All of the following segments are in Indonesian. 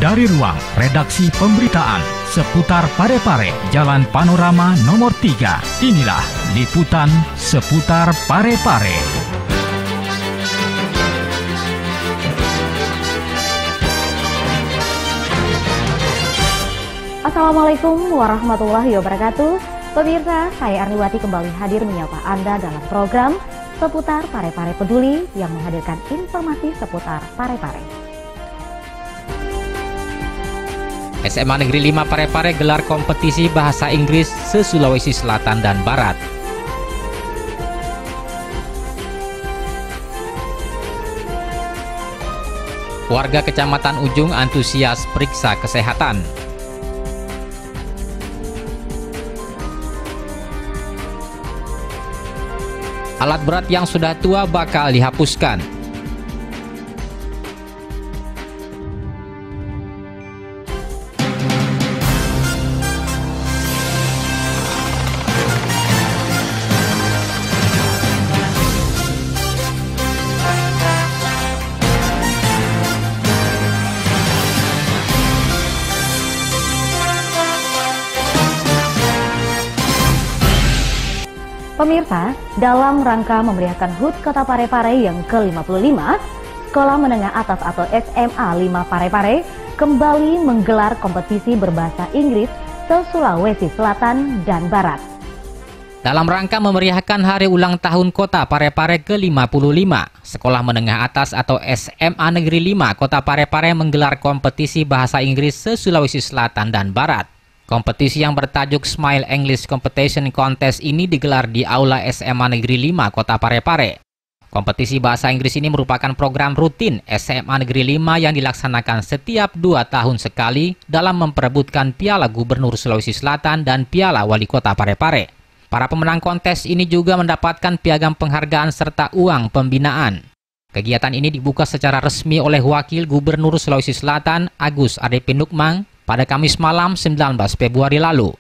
Dari ruang redaksi pemberitaan seputar Parepare, Jalan Panorama nomor 3, inilah liputan seputar Parepare. Assalamualaikum warahmatullahi wabarakatuh. Pemirsa, saya Arniwati kembali hadir menyapa Anda dalam program seputar Parepare Peduli yang menghadirkan informasi seputar Parepare. SMA Negeri 5 Parepare gelar kompetisi bahasa Inggris se-Sulawesi Selatan dan Barat. Warga Kecamatan Ujung antusias periksa kesehatan. Alat berat yang sudah tua bakal dihapuskan. Pemirsa, dalam rangka memeriahkan HUT Kota Parepare yang ke-55, Sekolah Menengah Atas atau SMA 5 Parepare kembali menggelar kompetisi berbahasa Inggris se-Sulawesi Selatan dan Barat. Dalam rangka memeriahkan hari ulang tahun Kota Parepare ke-55, Sekolah Menengah Atas atau SMA Negeri 5 Kota Parepare menggelar kompetisi bahasa Inggris se-Sulawesi Selatan dan Barat. Kompetisi yang bertajuk Smile English Competition Contest ini digelar di Aula SMA Negeri 5 Kota Parepare. Kompetisi bahasa Inggris ini merupakan program rutin SMA Negeri 5 yang dilaksanakan setiap 2 tahun sekali dalam memperebutkan Piala Gubernur Sulawesi Selatan dan Piala Wali Kota Parepare. Para pemenang kontes ini juga mendapatkan piagam penghargaan serta uang pembinaan. Kegiatan ini dibuka secara resmi oleh Wakil Gubernur Sulawesi Selatan Agus Arifin Nukmang pada Kamis malam 19 Februari lalu.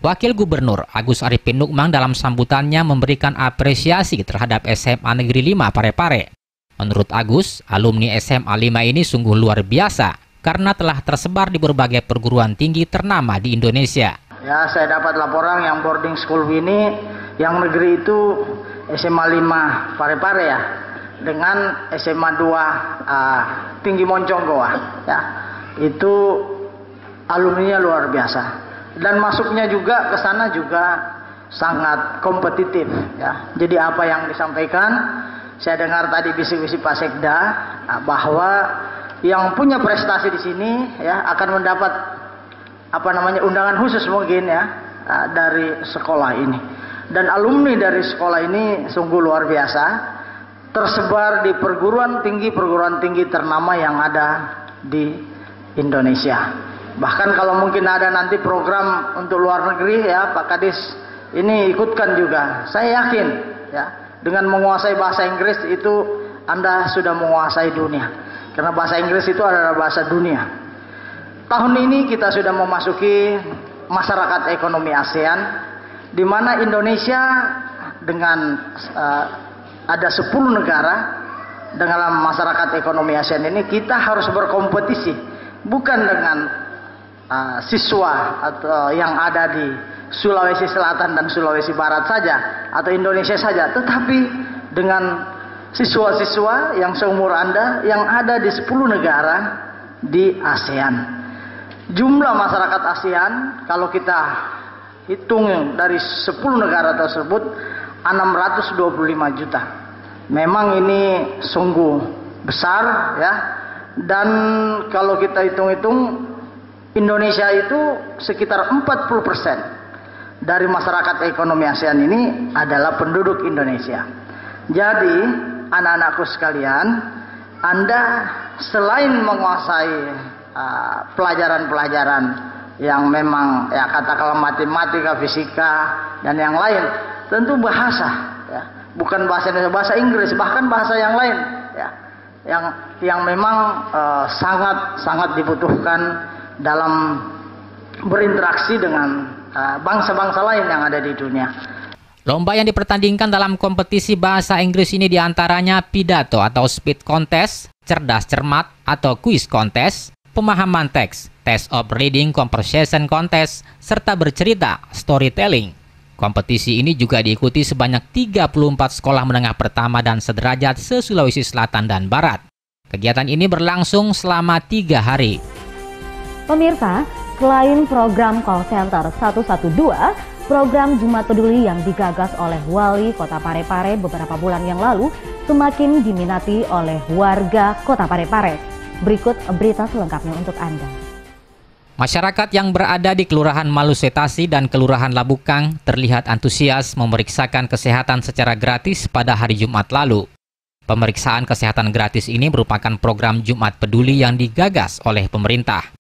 Wakil Gubernur Agus Arifin Nukmang dalam sambutannya memberikan apresiasi terhadap SMA Negeri 5 Parepare. Menurut Agus, alumni SMA 5 ini sungguh luar biasa karena telah tersebar di berbagai perguruan tinggi ternama di Indonesia. Ya, saya dapat laporan yang boarding school ini, yang negeri itu SMA 5 Parepare ya, dengan SMA 2 Tinggi Moncong Goa. Ya, itu alumninya luar biasa, dan masuknya juga ke sana juga sangat kompetitif ya. Jadi apa yang disampaikan, saya dengar tadi bisik-bisik Pak Sekda bahwa yang punya prestasi di sini ya akan mendapat undangan khusus mungkin ya dari sekolah ini. Dan alumni dari sekolah ini sungguh luar biasa, tersebar di perguruan tinggi ternama yang ada di Indonesia. Bahkan kalau mungkin ada nanti program untuk luar negeri ya Pak Kadis ini ikutkan juga. Saya yakin ya dengan menguasai bahasa Inggris itu Anda sudah menguasai dunia. Karena bahasa Inggris itu adalah bahasa dunia. Tahun ini kita sudah memasuki masyarakat ekonomi ASEAN, di mana Indonesia dengan ada 10 negara dalam masyarakat ekonomi ASEAN ini kita harus berkompetisi bukan dengan siswa atau yang ada di Sulawesi Selatan dan Sulawesi Barat saja atau Indonesia saja, tetapi dengan siswa-siswa yang seumur Anda yang ada di 10 negara di ASEAN. Jumlah masyarakat ASEAN kalau kita hitung dari 10 negara tersebut 625 juta. Memang ini sungguh besar ya. Dan kalau kita hitung-hitung, Indonesia itu sekitar 40% dari masyarakat ekonomi ASEAN ini adalah penduduk Indonesia. Jadi anak-anakku sekalian, Anda selain menguasai pelajaran-pelajaran yang memang ya katakanlah matematika, fisika dan yang lain, tentu bahasa ya, bukan bahasa Indonesia, bahasa Inggris, bahkan bahasa yang lain ya, yang memang sangat dibutuhkan dalam berinteraksi dengan bangsa-bangsa lain yang ada di dunia. Lomba yang dipertandingkan dalam kompetisi bahasa Inggris ini diantaranya pidato atau speed contest, cerdas cermat atau quiz contest, pemahaman teks, test of reading comprehension contest, serta bercerita, storytelling. Kompetisi ini juga diikuti sebanyak 34 sekolah menengah pertama dan sederajat se-Sulawesi Selatan dan Barat. Kegiatan ini berlangsung selama 3 hari. Pemirsa, selain program call center 112, program Jumat Peduli yang digagas oleh Wali Kota Parepare beberapa bulan yang lalu semakin diminati oleh warga Kota Parepare. Berikut berita selengkapnya untuk Anda. Masyarakat yang berada di Kelurahan Malusetasi dan Kelurahan Labukang terlihat antusias memeriksakan kesehatan secara gratis pada hari Jumat lalu. Pemeriksaan kesehatan gratis ini merupakan program Jumat Peduli yang digagas oleh pemerintah.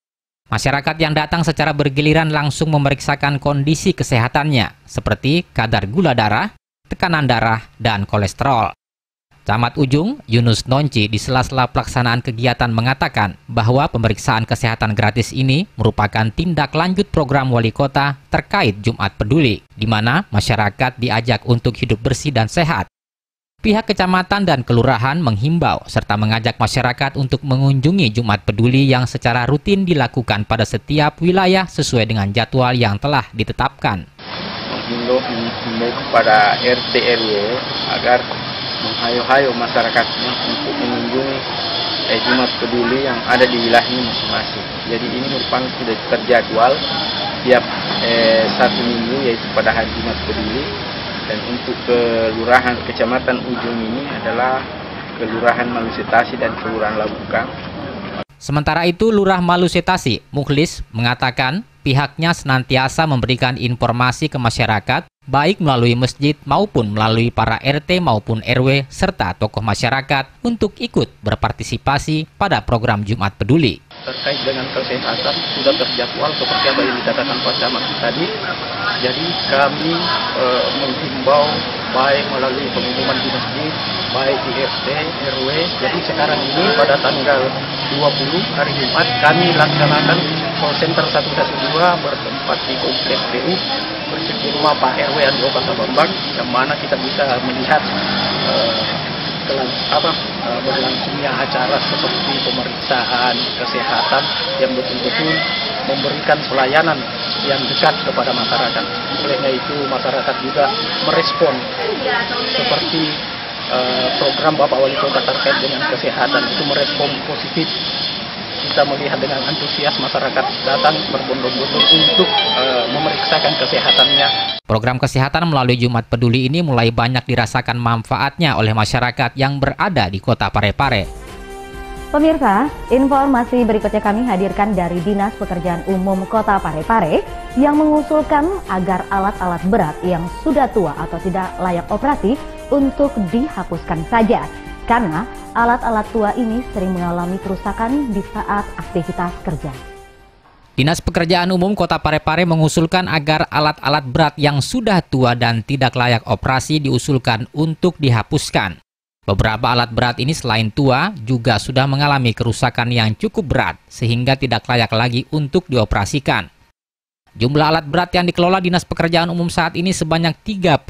Masyarakat yang datang secara bergiliran langsung memeriksakan kondisi kesehatannya, seperti kadar gula darah, tekanan darah, dan kolesterol. Camat Ujung, Yunus Nonci, di sela-sela pelaksanaan kegiatan mengatakan bahwa pemeriksaan kesehatan gratis ini merupakan tindak lanjut program Wali Kota terkait Jumat Peduli, di mana masyarakat diajak untuk hidup bersih dan sehat. Pihak kecamatan dan kelurahan menghimbau serta mengajak masyarakat untuk mengunjungi Jumat Peduli yang secara rutin dilakukan pada setiap wilayah sesuai dengan jadwal yang telah ditetapkan. Menghimbau kepada RT RW agar menghayo-hayo masyarakatnya untuk mengunjungi Jumat Peduli yang ada di wilayahnya masing-masing. Jadi ini merupakan sudah terjadwal tiap 1 minggu, yaitu pada hari Jumat Peduli. Dan untuk kelurahan kecamatan Ujung ini adalah Kelurahan Malusetasi dan Kelurahan Labukang. Sementara itu, Lurah Malusetasi, Mukhlis, mengatakan pihaknya senantiasa memberikan informasi ke masyarakat, baik melalui masjid maupun melalui para RT maupun RW, serta tokoh masyarakat untuk ikut berpartisipasi pada program Jumat Peduli. Terkait dengan kesehatan sudah terjadwal seperti apa yang dikatakan Pak Camat tadi. Jadi kami menghimbau baik melalui pengumuman di masjid, baik di RT, RW. Jadi sekarang ini pada tanggal 20 hari Jumat kami laksanakan call center 112 bertempat di Komplek PU persis di rumah Pak RW Andro Kota Bambang, yang mana kita bisa melihat berlangsungnya acara seperti pemeriksaan kesehatan yang betul-betul memberikan pelayanan yang dekat kepada masyarakat. Olehnya itu masyarakat juga merespon seperti program Bapak Wali Kota terkait dengan kesehatan itu merespon positif. Kita melihat dengan antusias masyarakat datang berbondong-bondong untuk memeriksakan kesehatannya. Program kesehatan melalui Jumat Peduli ini mulai banyak dirasakan manfaatnya oleh masyarakat yang berada di Kota Parepare. Pemirsa, informasi berikutnya kami hadirkan dari Dinas Pekerjaan Umum Kota Parepare yang mengusulkan agar alat-alat berat yang sudah tua atau tidak layak operasi untuk dihapuskan saja. Karena alat-alat tua ini sering mengalami kerusakan di saat aktivitas kerja. Dinas Pekerjaan Umum Kota Parepare mengusulkan agar alat-alat berat yang sudah tua dan tidak layak operasi diusulkan untuk dihapuskan. Beberapa alat berat ini selain tua juga sudah mengalami kerusakan yang cukup berat sehingga tidak layak lagi untuk dioperasikan. Jumlah alat berat yang dikelola Dinas Pekerjaan Umum saat ini sebanyak 31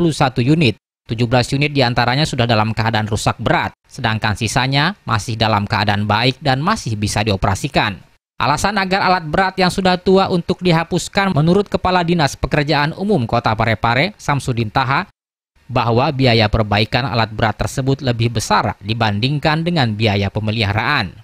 unit. 17 unit diantaranya sudah dalam keadaan rusak berat, sedangkan sisanya masih dalam keadaan baik dan masih bisa dioperasikan. Alasan agar alat berat yang sudah tua untuk dihapuskan menurut Kepala Dinas Pekerjaan Umum Kota Parepare, Samsudin Taha, bahwa biaya perbaikan alat berat tersebut lebih besar dibandingkan dengan biaya pemeliharaan.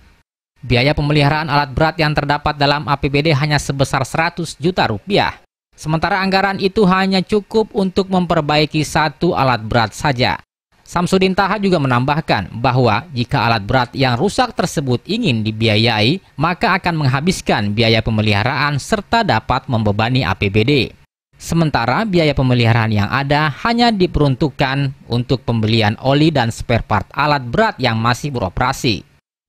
Biaya pemeliharaan alat berat yang terdapat dalam APBD hanya sebesar 100 juta rupiah. Sementara anggaran itu hanya cukup untuk memperbaiki satu alat berat saja. Samsudin Taha juga menambahkan bahwa jika alat berat yang rusak tersebut ingin dibiayai, maka akan menghabiskan biaya pemeliharaan serta dapat membebani APBD. Sementara biaya pemeliharaan yang ada hanya diperuntukkan untuk pembelian oli dan spare part alat berat yang masih beroperasi.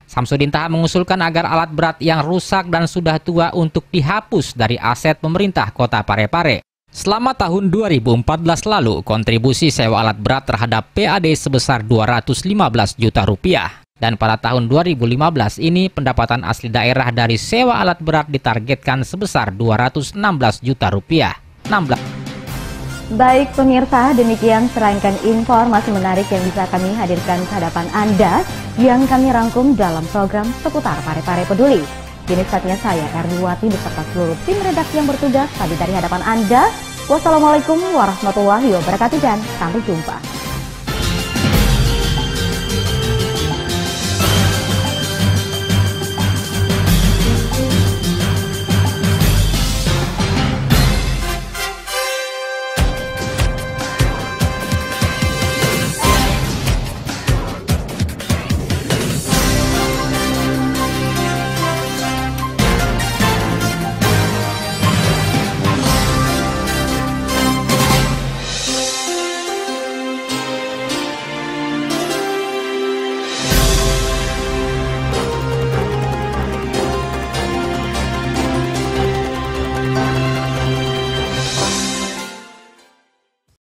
Samsudin Taha mengusulkan agar alat berat yang rusak dan sudah tua untuk dihapus dari aset pemerintah Kota Parepare. Selama tahun 2014 lalu, kontribusi sewa alat berat terhadap PAD sebesar 215 juta rupiah. Dan pada tahun 2015 ini, pendapatan asli daerah dari sewa alat berat ditargetkan sebesar 216 juta rupiah. Baik pemirsa, demikian serangkaian informasi menarik yang bisa kami hadirkan ke hadapan Anda yang kami rangkum dalam program Seputar Parepare Peduli. Kini saatnya saya, Erniwati, beserta seluruh tim redaksi yang bertugas tadi dari hadapan Anda. Wassalamualaikum warahmatullahi wabarakatuh dan sampai jumpa.